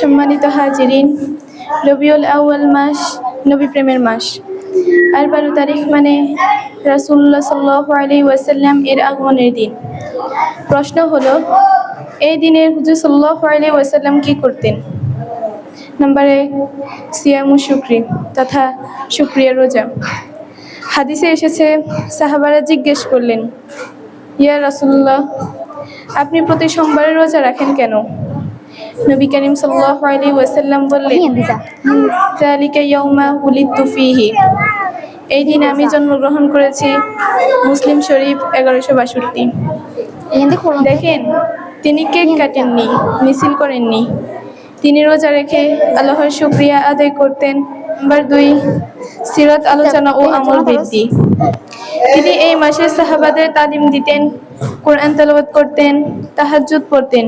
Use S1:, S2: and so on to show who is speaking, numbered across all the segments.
S1: সম্মানিত হাজিরিন, রবিউল আউয়াল মাস নবী প্রেমের মাস। আর 12 তারিখ মানে রাসূলুল্লাহ সাল্লাল্লাহু আলাইহি ওয়াসাল্লাম এর আগমনের দিন। প্রশ্ন হলো, এই দিনে হুজুর সাল্লাল্লাহু আলাইহি ওয়াসাল্লাম কি করতেন? নাম্বার 1, সিয়ামু শুকরি তথা শুকরিয়া রোজা। হাদিসে এসেছে, সাহাবারা জিজ্ঞেস করলেন, ইয়া রাসূলুল্লাহ, আপনি প্রতি সোমবারে রোজা রাখেন কেন? নবী করিম সাল্লাল্লাহু আলাইহি ওয়াসাল্লাম বললেন, যালিকা ইয়াউমা উলিদতু ফীহি, এই দিন আমি জন্মগ্রহণ করেছি। মুসলিম শরীফ 1162। দেখেন, তিনি কেক কাটেননি, মিছিল করেননি, তিনি রোজা রেখে আল্লাহর শুকরিয়া আদায় করতেন। নাম্বার 2, সিরাত আলোচনা ও আমল বৃদ্ধি। তিনি এই মাসে সাহাবাদের তালিম দিতেন, কোরআন তেলাওয়াত করতেন, তাহাজ্জুদ পড়তেন,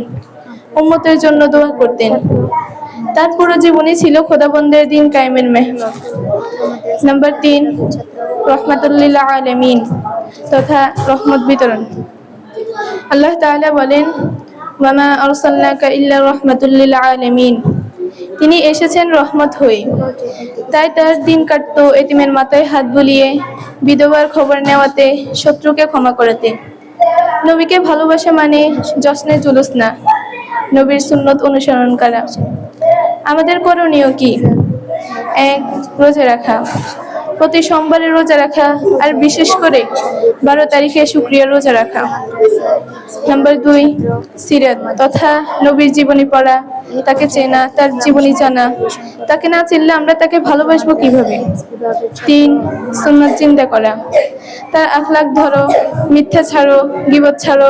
S1: উম্মতের জন্য দোয়া করতেন। তার পুরো জীবনই ছিল খোদাবন্দের দিন কায়েমের মেহনত। নাম্বার 3, রহমাতুল লিল আলামিন তথা রহমত বিতরণ। আল্লাহ তাআলা বলেন, ওয়া মা আরসালনাকা ইল্লা রাহমাতুল লিল আলামিন, তিনি এসেছেন রহমত হয়ে। তাই তার দিন কাটতো এতিমের মাথায় হাত বুলিয়ে, বিধবার খবর নেওয়াতে, শত্রুকে ক্ষমা করাতে। নবীকে ভালোবাসা মানে জশ্নে জুলুস না, নবীর সুন্নত অনুসরণ করা। আমাদের করণীয় কি? 1, রোজা রাখা, প্রতি সোমবারে রোজা রাখা, আর বিশেষ করে 12 তারিখে শুকরিয়া রোজা রাখা। নাম্বার 2, সিরাত তথা নবীর জীবনী পড়া, তাকে চেনা, তার জীবনী জানা। তাকে না চিনলে আমরা তাকে ভালোবাসবো কিভাবে? 3, সুন্নাত চিন্তা করা, তার আখলাক ধরো, মিথ্যা ছাড়ো, গীবত ছাড়ো,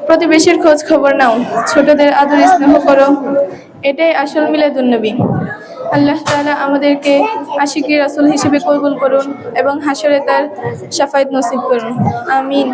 S1: প্রতিবেশীর খোঁজ খবর নাও, ছোটদের আদর স্নেহ করো। এটাই আসল মিলাদুন নবী। আল্লাহ তাআলা আমাদেরকে আশিকি রাসূল হিসেবে কবুল করুন এবং হাসরে তার শাফায়াত নসিব করুন। আমিন।